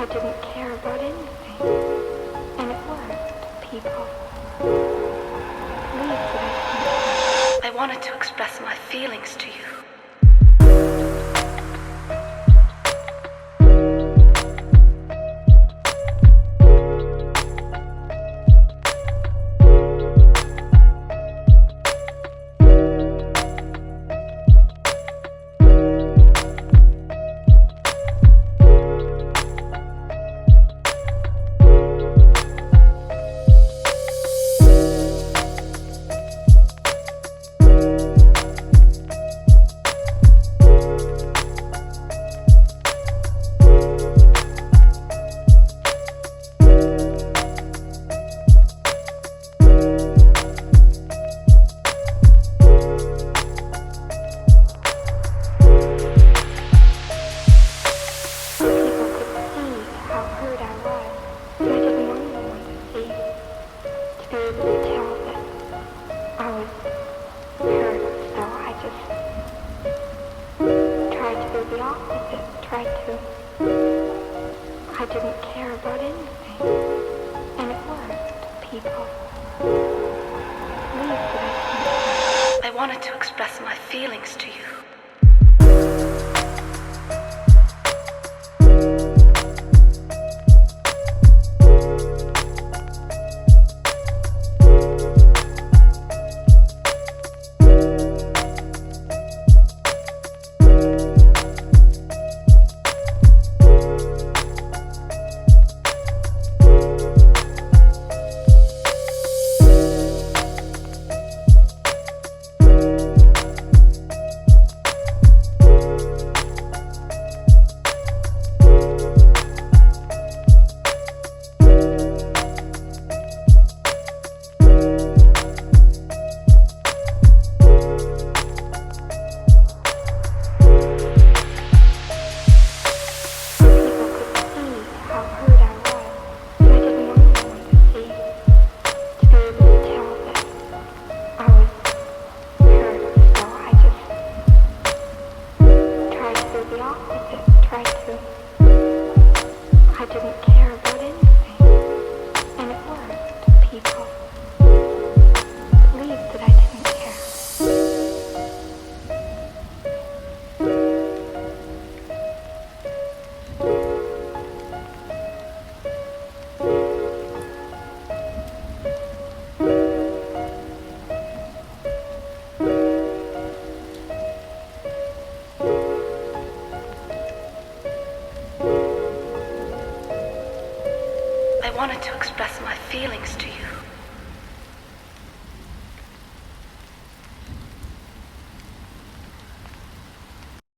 I didn't care about anything. And it worked. People believed that I didn't care. I wanted to express my feelings to you. The opposite, I didn't care about anything. And it worked. People believed that I didn't care. I wanted to express my feelings to you. I didn't care about anything. And it worked. People believed that I didn't care. I wanted to express my feelings to you.